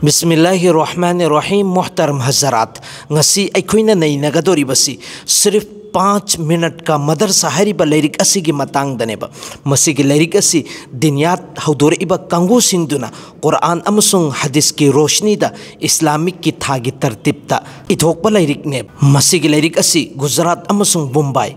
बिस्मिल्लाहिर्रहमानिर्रहीम मोहतरम हज़रात ngasi अखोइना नैनगदोरी बसी सिर्फ 5 मिनट का मदरसा हरिबा लैरिक असिगी मतंगदनेबा मसिगी लैरिक असि दिनियात हौदोरइबा कांगू सिंगदुना कुरान अमसुंग हदीस की रोशनीदा इस्लामिक की थागी तरतीबता इथोकपा लैरिकने मसिगी लैरिक असि गुजरात अमसुंग मुंबई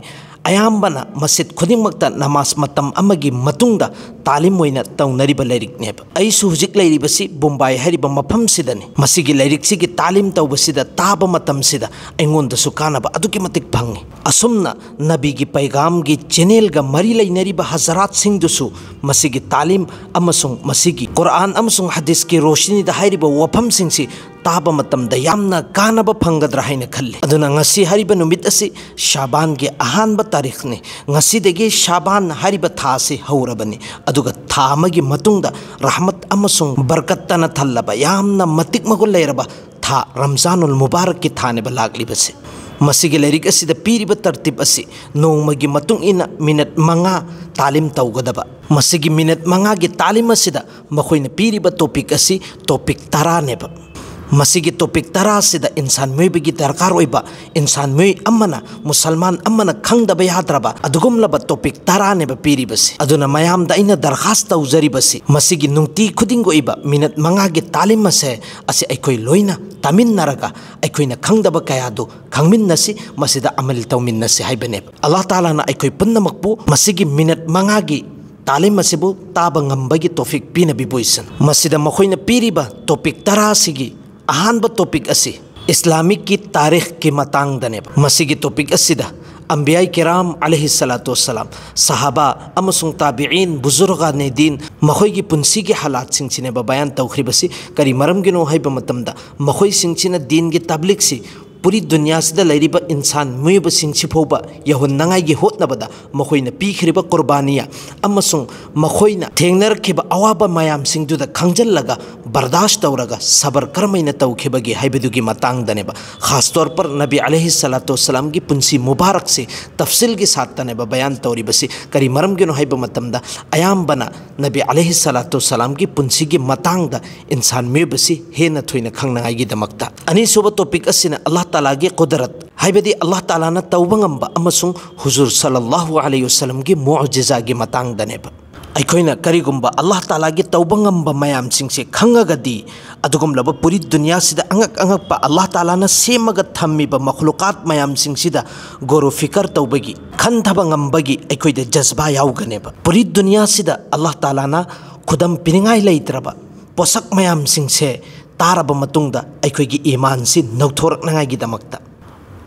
अयाम्बना मस्जिद खुदिमक्ता नमाज मतम अमगी मतुंगदा तालीम ओइना तौनरिबा लैरिकनेब अइसु हुजिक लैरिबसि मुंबई हरिबा मफम सिदनी मसिगी लैरिकसिगी तालीम तौबसिदा ताबा मतम सिदा अइंगोंदसु कानाबा अदुकी मतिक फंगी असुमना नबीगी पैगाम की चैनल गा मरी लैनरिबा हज़रात सिंगदुसु मसिगी तालीम अमसुंग मसिगी कुरान अमसुंग हदीस की रोशनीदा हरिबा वफम सिंगसि ताबा मतमदा यामना कानाबा फंगद्रा हाइना खल्ले अदुना ngasi हरिबा नुमित असि शाबान के अहानबा तारीख ने ngasi देगे शाबान हरिबा था से हौरबनी अदुगा था अमगी मतुंगदा रहमत अमसुंग बरकतना थल्लबा यामना मतिक मगुल लैरबा था रमजानुल मुबारक की थाने बलागलिबसे मसिगी लैरिक असिद पीरिबा तरतीब असि नोंमगी मतुंग इना मिनट मंगा तालीम तौगदबा मसिगी मिनट मंगा की तालीम असिदा मखोइना पीरिबा टॉपिक असि टॉपिक 13 नेबा मसिगी टॉपिक 13 सिदा इंसान मेबगी दरकार ओइबा इंसान मे अमना मुसलमान अमना खंगदबा याद्रबा अदुगुमलबा टॉपिक 13 नेबा पीरिबसि अदुना मयामदा इना दरखास्त तौजरिबसि मसिगी नुंगती खुदिंग ओइबा मिनट मंगा की तालीम असे असे अखोइ लोइना तामिन्नरगा अखोइना खंगदबा कयादु खंगमिन्नसि मसिदा अमल तौमिन्नसि हाइबने अल्लाह ताला ना अखोइ पुन्नमकपु मसिगी मिनट मंगा की तालीम असिबु ताबा ngambagi टॉपिक पीना बिबोइसन मसिदा मखोइना पीरिबा टॉपिक 13 सिगी अहानबा टॉपिक असी इस्लामिक की तारीख की मतंग दने मसिगी टॉपिक असिदा अंबियाई किराम अलैहिस्सलातु वस्सलाम सहाबा अमसुंग ताबिईन बुजुर्गा ने दीन मखोई की पुंसी के हालात सिंचिने बयान तौखरिबसी करी मरम गिनो हाइबा मतमदा मखोई सिंचिना दीन की तबलीग सी पूरी दुनिया से लैरिबा इंसान मुयब सिंचिफोबा यहुन्नंगाई की होतनबदा मखोइना पीखरिबा कुर्बानिया अमसुंग मखोइना थेंगनरखिबा अवाबा मयाम सिंगदुदा खंगजल्लगा बर्दाश्त तौरगा सबर करमैना तौखिबगी हाइबदुगी मतंगदनेबा खास तौर पर नबी अलैहिस्सलातु वस्सलाम की पुंसी मुबारक से तफसील के साथ तनेबा बयान तौरिबसी करी मरम गिनो हाइबा मतमदा अयाम्बना नबी अलैहिस्सलातु वस्सलाम की पुंसी की मतंगदा इंसान मुयबसी हेना थोइना खंगनांगाई दमक्ता अनीसुबा टॉपिक असिना अल्लाह ताला की कुदरत हाइबदी अल्लाह ताला ना तौबंगंबा अमसुंग हुजूर सल्लल्लाहु अलैहि वसल्लम की मुअजिजा की मतंगदनेबा अखोइना करिगुम्बा अल्लाह ताला की तौबंगंबा मयाम सिंगसे खंगगदी अदुगुमलबा पूरी दुनिया सिदा अंगक अंगकपा अल्लाह ताला ना सेमगा थम्मिबा मखलुकात मयाम सिंगसिदा गोरो फिकर तौबगी खंथबंगंबगी अखोइदा जज्बा याउगनेबा पूरी दुनिया सिदा अल्लाह ताला ना खुदम पिनिंगाई लैत्रबा पोसक मयाम सिंगसे तारबा मतुंगदा अखोइगी ईमान सि नौथोरकनांगाई दमक्ता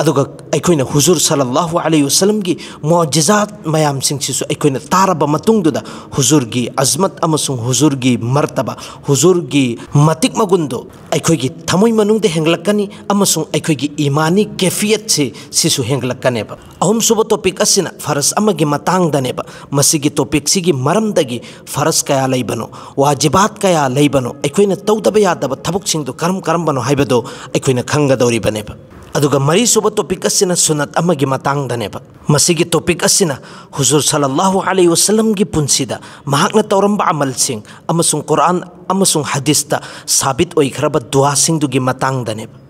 अदुगा अखोइना हुजूर सल्लल्लाहु अलैहि वसल्लम की मुअजिजात मयाम सिंगसिसु अखोइना तारबा मतुंगदुदा हुजूर की अजमत अमसुंग हुजूर की मर्तबा हुजूर की मतिक मगुंदो अखोइगी थमोइ मनुंगदे हेंगलकनी अमसुंग अखोइगी ईमानी कैफियत से सिसु हेंगलकनेबा अहुम सुबह टॉपिक असिना फरस अमगी मतंगदनेबा मसिगी टॉपिक सिगी मरमदगी फरस कया लैबनो वाजिबात कया लैबनो अखोइना तौदबा यादबा थबुक सिंगदो करम करमबनो हाइबदो अखोइना खंगदौरिबनेबा अदुगा मरी सुबह टॉपिक असिना सुन्नत अमगी मतंगदनेबा मसिगी टॉपिक असिना हुजूर सल्लल्लाहु अलैहि वसल्लम की पुंसीदा महाकना तौरंबा अमल सिंग अमसुंग कुरान अमसुंग हदीसता साबित ओइखरबा दुआ सिंगदुगी मतंगदनेबा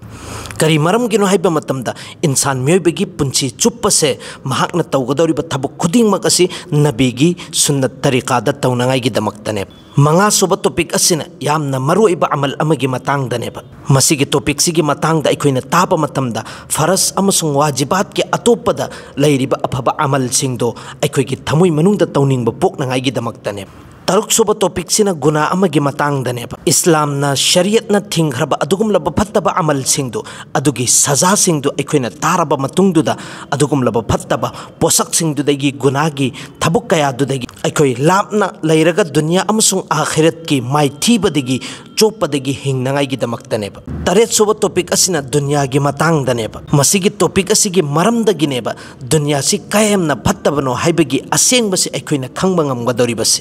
करी मरम गिनो हाइबा मतमदा इंसान मेबगी पुंसी चुप्पसे महाकना तौगदौरिबा थबुक खुदिंगमक असि नबीगी सुन्नत तरीकादा तौनंगाई दमक्तने मंगा सुबह टॉपिक असिना यामना मरुइबा अमल अमगी मतंगदनेबा मसिगी टॉपिक सिगी मतंगदा अखोइना ताबा मतमदा फरस अमसुंग वाजिबात के अतोपदा लैरिबा अफबा अमल सिंगदो अखोइगी थमुइ मनुंगदा तौनिंगबा पोकनंगाई दमक्तने तरुक सुबह टॉपिक सिना गुना अमगी मतंगदनेबा इस्लामना शरीयतना थिंगरबा अदुगुमलबा फत्तबा अमल सिंगदो अदुगी सजा सिंगदो अखोइना तारबा मतुंगदुदा अदुगुमलबा फत्तबा पोसक सिंगदुदगी गुनागी थबुक कयादुदगी अखोइ लापना लैरगा दुनिया अमसुंग आखिरत की माइथीबदगी चोपदगी हिंगनांगाई दमक्तनेबा तरेत सुबह टॉपिक असिना दुनिया की मतंगदनेबा मसिगी टॉपिक असिगी मरमदगिनेबा दुनिया सि कायमना फत्तबनो हाइबगी असेंगबसे अखोइना खंगबा ngamgadoribase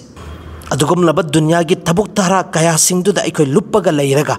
अदुगुमलबा दुनिया की थबुक तारा कया सिंगदुदा अखोइ लुप्पगा लैरगा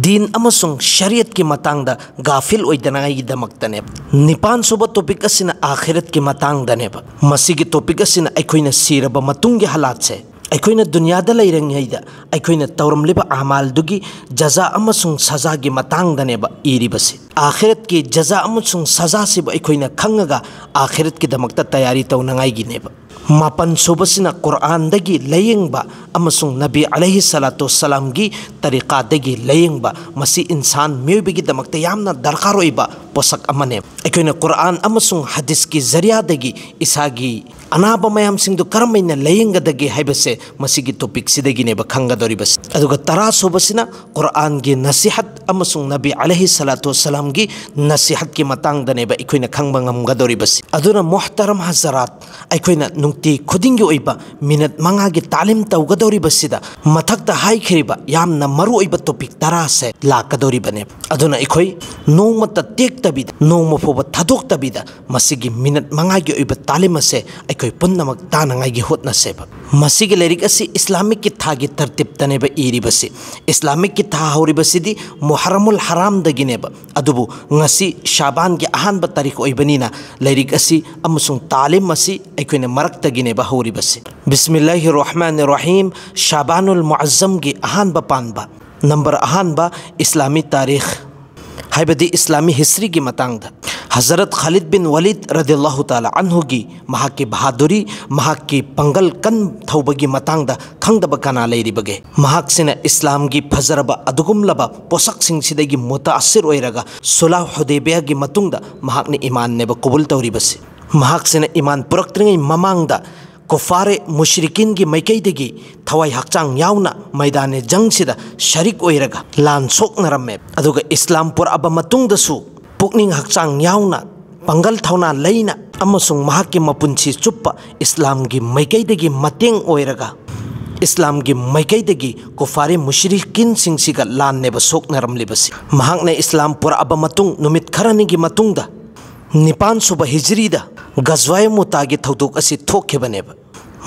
दीन अमसुंग शरीयत की मतंगदा गाफिल ओइदनाई दमक्तने निपान सुबह टॉपिक असिना आखिरत की मतंगदनेबा मसिगी टॉपिक असिना अखोइना सिरबा मतुंगी हालात से ꯑꯩꯈꯣꯏꯅ ꯗꯨꯅꯤꯌꯥꯗ ꯂꯩꯔꯤꯉꯩꯗ ꯑꯩꯈꯣꯏꯅ ꯇꯧꯔꯝꯂꯤꯕ ꯑꯃꯥꯜꯗꯨꯒꯤ ꯖꯖꯥ ꯑꯃꯁꯨꯡ ꯁꯖꯥꯒꯤ ꯃꯇꯥꯡꯗꯅꯦꯕ ꯏꯔꯤꯕꯁꯤ आखिरत की जजा अमसुंग सजा से अखोइना खंगगा आखिरत की दमकता तैयारी तौनंगाइगिनेब मापन सुबसिना कुरान दगी लयंगबा अमसुंग नबी अलैहि सलातु सलाम की तरीका दगी लयंगबा मसी इंसान मियोबगी दमकता यामना दरकार ओइबा पोसक अमने अखोइना कुरान अमसुंग हदीस की जरिया दगी इसागी अनाब मयाम सिंधु करमैना लयंगदगी हाइबसे मसीगी टॉपिक सिदगिनेब खंगदोरिबस अदुगा तरा सुबसिना कुरान की नसीहत अमसुंग नबी अलैहि सलातु सलाम की नसीहत की मतांगदनेब अखोइना खंगबा ngamgadoribas aduna muhtaram hazarat अखोइना नुंगती खुदिंगी ओइबा मिनट मंगागी तालीम तौगदोरिबसिदा मथक्ता हाइखरिबा यामना मरु ओइबा टॉपिक तरा से लाकदोरिबने अदुना अखोइ नोंमता टेक्तबिदा नोंमफोबा थादोक्तबिदा मसीगी मिनट मंगागी ओइबा तालीम से अखोइ पुन्नमक तानंगागी होतनासेबा मसीगी लेरिक असि इस्लामिक की थागी तरतीब तनेबा इरिबसि इस्लामिक की था हौरिबसिदी मुहर्रमुल हराम दगिनेबा अदुबु ngasi शाबान की अहानबा तारीख ओइबनिना लेरिक असि अमसुंग तालीम असि अखोइना मरक्तगिनेबा हौरिबसि बिस्मिल्लाहिर रहमानिर रहीम शाबानुल मुअज्जम की अहानबा पानबा नंबर अहानबा इस्लामी तारीख हाइबदी इस्लामी हिस्ट्री की मतांगदा हज़रत खालिद बिन वलीद रदियल्लाहु ताला अन्हु की महाकी बहादुरी महाकी पंगल कन थौबगी मतांगदा खंगदबा कना लेरिबगे महाक्सिना इस्लाम की फजरबा अदुगुमलबा पोसक सिंगसिदगी मुतासिर ओइरगा सुलह हुदैबिया की मतुंगदा महाकने ईमान नेबा कबूल तौरिबसि महाक्सिना ईमान पुरक्त्रिंगै ममांगदा कुफारे मुशरिकिन की मैकैदगी थवाई हक्चांग यावना मैदान जंगसिदा शरीक ओइरगा लान सोकनरमे अदुगा इस्लाम पुरअबा मतुंगदसु पुकनिंग हक्चांग यावना पंगल थौना लैना अमसुंग महाकी मपुंसी चुप्पा इस्लाम की मैकैदगी मतेंग ओइरगा इस्लाम की मैकैदगी कुफारे मुशरिकिन सिंगसिगा लाननेबा सोकनरमलिबसि महाकने इस्लाम पुरअबा मतुंग नुमित खरनिगी मतुंगदा निपान सुबह हिजरीदा गजवाए मुतागी थौदोक असि थोखेबनेबा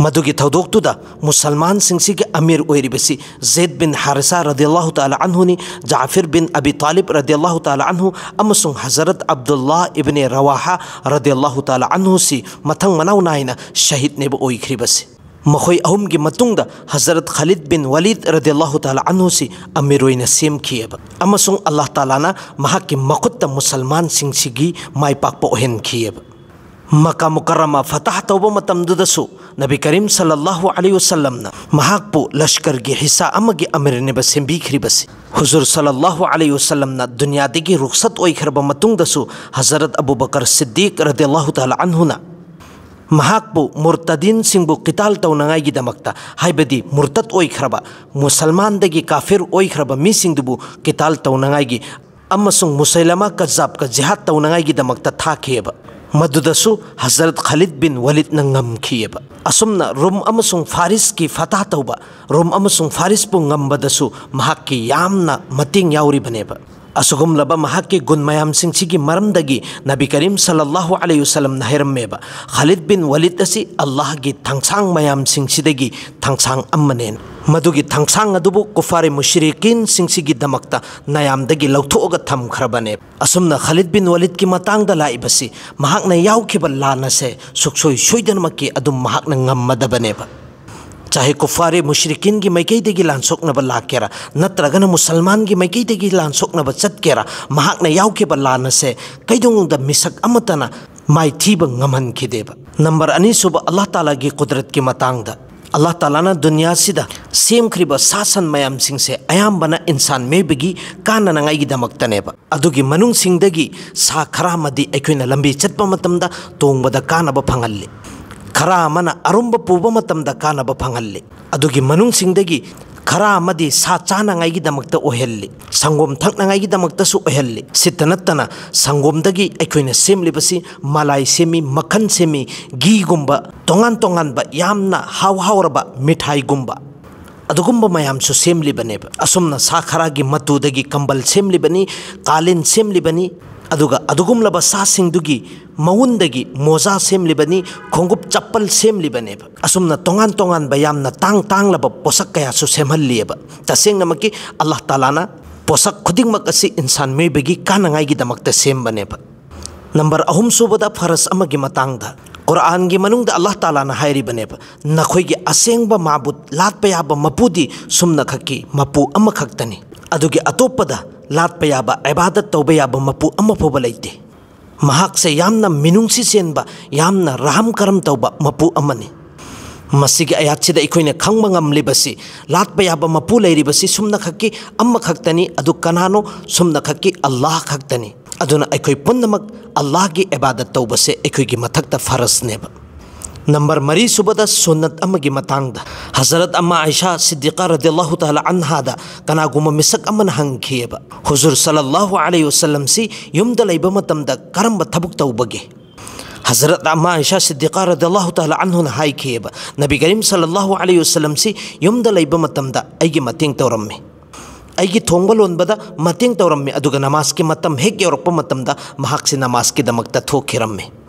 मधुगी थौदोक्तुदा मुसलमान सिंगसिगे अमीर ओइरिबसि ज़ैद बिन हारिसा रदियल्लाहु ताला अन्हुनी जाफिर बिन अबी तालिब रदियल्लाहु ताला अन्हु अमसुंग हज़रत अब्दुल्लाह इब्ने रवाहा रदियल्लाहु ताला अन्हु सि मथंग मनाउ नाइना शहीद नेबा ओइख्रिबसि मखोई अहुम की मतुंगदा हज़रत खालिद बिन वलीद रदियल्लाहु ताला अन्हु सि अमीर ओइना सेमखियेबा अमसुंग अल्लाह तालाना महाकी मखुत्ता मुसलमान सिंगसिगी माइपाकपा ओहेनखियेबा मक्का मुकर्रमा फतह तौबा मतमदुदसु नबी करीम सल्लल्लाहु अलैहि वसल्लम ना महाकपु लश्कर की हिस्सा अमगी अमीर नेबा सेमबिख्रिबसि हुजूर सल्लल्लाहु अलैहि वसल्लम ना दुनियादगी रुखसत ओइखरबा मतुंगदसु हज़रत अबू बकर सिद्दीक रदियल्लाहु ताला अन्हुना महाकपु मुर्तदीन सिंगबु किताल तौनंगाइगी दमक्ता हाइबदी मुर्तद ओइखरबा मुसलमान दगी काफिर ओइखरबा मिसिंगदुबु किताल तौनंगाइगी अमसुंग मुसैलमा कज्जाब का जिहाद तौनंगाइगी दमक्ता थाखेबा मदुदसु हज़रत खालिद बिन वलीद नंगमखियेबा असुमना रोम अमसुंग फारिस की फतह तौबा रोम अमसुंग फारिस पु ngambadasu महाकी यामना मतिंग याउरिबनेबा असुगुमलबा महाकी गुण मयाम सिंगसिगी मरमदगी नबी करीम सल्लल्लाहु अलैहि वसल्लम नहरमेबा खालिद बिन वलीद असि अल्लाह की थंगसांग मयाम सिंगसिदगी थंगसांग अम्मनेन मधुगी थंगसांग अदुबु कुफारे मुशरिकिन सिंगसिगी दमक्ता नयामदगी लौथोगा थमखरबने असुमना खालिद बिन वलीद की मतांगदा लाइबसि महाकना याउखिबा लानसे सुखसोय सोइदनमकी अदुम महाकना ngambadabनेबा चाहे कुफारे मुशरिकिन की मैकैदगी लानसोकनबा लाकेरा नत्रगना मुसलमान की मैकैदगी लानसोकनबा चटकेरा महाकना याउखेबा लानसे कैदोंगदा मिसक अमतना माइथीबा ngमहनखिदेबा नंबर 2 सुबह अल्लाह ताला की कुदरत की मतांगदा अल्लाह ताला ना दुनिया सिदा सेमख्रिबा सासन मयाम सिंगसे अयामबना इंसान मेबगी काननंगाइगी दमक्तनेबा अदुगी मनुंग सिंगदगी सा खरामदी अखोइना लंबी चटपा मतमदा तोंगबदा कानबा फंगल्ले खरा मना अरुंब पुबा मतमदा कानबा फंगल्ले अदुगी मनुंग सिंगदगी खरा मदी सा चानंगाइगी दमक्ता ओहेल्ले संगोम थकनंगाइगी दमक्तासु ओहेल्ले सितनत्तना संगोमदगी अखोइना सेमलिबसि मलाई सेमी मखन सेमी गी गुंबा तोंगान तोंगानबा यामना हाव हावरबा मिठाई गुंबा अदुगुंबा मयामसु सेमलिबनेबा असुमना सा खरागी मतुदगी कंबल सेमलिबनी कालिन सेमलिबनी अदुगा अदुगुमलबा सासिंगदुगी मवुंदगी मोजा सेमलिबनी खोंगुप चप्पल सेमलिबनेबा असुमना तोंगान तोंगान बयामना तांग तांगलबा पोसक कयासु सेमहल्लियेबा तसेंगनमकी अल्लाह तालाना पोसक खुदिंगमक असि इंसान मेबगी कानंगाइगी दमक्ता सेमबनेबा नंबर 3 सुबदा फरस अमगी मतांगदा Quran gi manung da Allah Ta'ala na hairi baneba nakhoi gi aseng ba mabut lat pa yaba mapudi sumna khaki mapu amma khaktani adugi atopada lat pa yaba ibadat tawba yaba mapu amma phoba leite mahak se yamna minungsi senba yamna raham karam tawba mapu amani masigi ayat sida ikoine khangma ngamlibasi lat pa yaba mapu leiribasi sumna khaki amma khaktani adu kanano sumna khaki Allah khaktani aduna aikoi punnamak Allah gi ibadat tawbase aikoi gi mathakta faras neba number mari subada sunnat amagi matangda Hazrat Amma Aisha Siddiqa radhiyallahu ta'ala anha da kana guma misak aman hangkhiyeba Huzur sallallahu alaihi wasallam si yumda laiba matamda karamba thabuk tawbage Hazrat Amma Aisha Siddiqa radhiyallahu ta'ala anhu na hai khiyeba Nabi Karim sallallahu alaihi wasallam si yumda laiba matamda aigi mating tawramme aigi thongba lonbada mating tawramme aduga namaz ki matam hek yorokpa matamda mahak si namaz ki damakta thokhiramme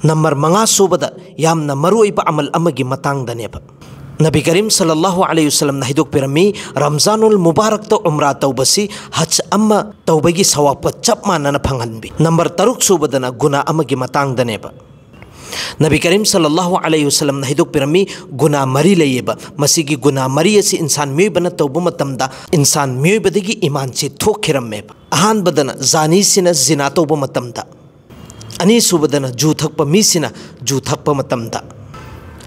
number manga subada yamna maruiba amal amagi matangdaneba Nabi Karim sallallahu alaihi wasallam na hiduk pirami Ramzanul Mubarak to umrah tawbasi haj amma tawbagi sawapa chapma na phanganbi number taruk subada na guna amagi matangdaneba Nabi Karim sallallahu alaihi wasallam na hiduk pirami guna mari layeba masigi guna mari asi insan miyobana tawbu matamda insan miyobadagi iman si thokhirammeba ahan badana zani sina zina tawbu matamda ani subadana ju thakpa misina ju thakpa matamda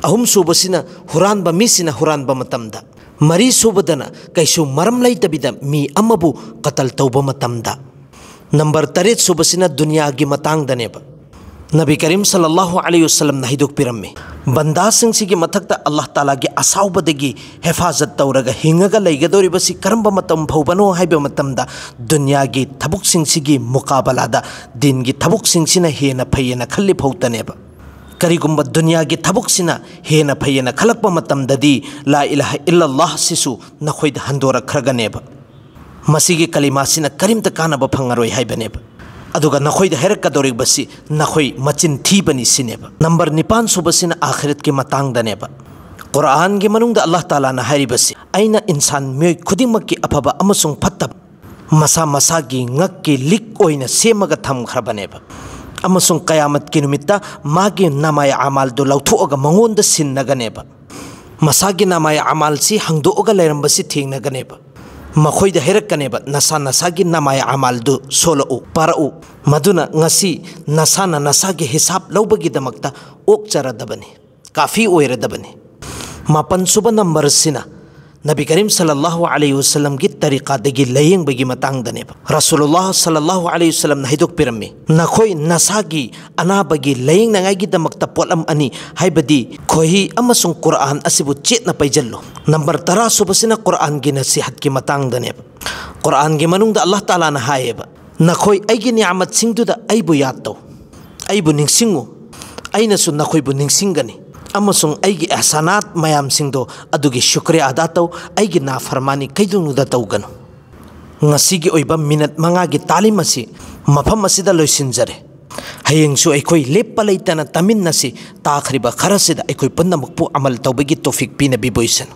ahum subasina huranba misina huranba matamda mari subadana kaisu maram laitabida mi amabu qatal tawba matamda number 3 subasina dunya gi matangdaneba Nabi Karim sallallahu alaihi wasallam na hiduk piramme banda sing sigi mathakta Allah Ta'ala gi asawbadagi hefazat tawraga hingaga leigadori basi karamba matam phobano haibe matamda dunya gi thabuk sing sigi muqabalada din gi thabuk sing sina hena phayena khalli phautaneba karigumba dunya gi thabuk sina hena phayena khalakpa matamdadi la ilaha illallah sisu nakhoida handora khraganeba masigi kalima sina karimta kanaba phangaroi haibeneba aduga nakhoida herakadori basi nakhoi machin thibani sineba number 9 subasina akhirat ki matang daneba Quran gi manungda Allah Ta'ala na hari basi aina insan myoy khudimak ki afaba amasung phattab masa masa gi ngak ki lik oina semaga tham khrabaneba amasung qiyamat ki numitta magi namaya amal do lauthuoga mangonda sinnaganeba masagi namaya amal si hangdoga leirambasi thingnaganeba Makhoida herakkaneba nasa nasagi namaya amal du solo parau maduna ngasi nasana nasagi hisab laubagi damakta okcharadabani kafi oiradabani mapan suba number sina Nabi Karim sallallahu alaihi wasallam gi tariqa degi layeng bagi matang daneba Rasulullah sallallahu alaihi wasallam na hiduk pirami nakhoi nasagi ana bagi layeng nangai gi damakta polam ani haibadi khohi amasung Quran asibu chet na paijallo number 10 subasina Quran gi nasihat ki matang daneba Quran gi manung da Allah Ta'ala na hayeba nakhoi aigi ni'amat singdu da aibu yato aibu ningsingu aina su nakhoi bu ningsingani amasung aigi ihsanat mayam singdo adugi shukriya ada taw aigi na farmani kaidunu da tawgano ngasigi oiba minute manga gi talim asi mafam asida loisinjare hayeng su aikoi leppa leitana tamin nasi takhriba kharasida aikoi punnamakpu amal tawbagi tofik pina biboisen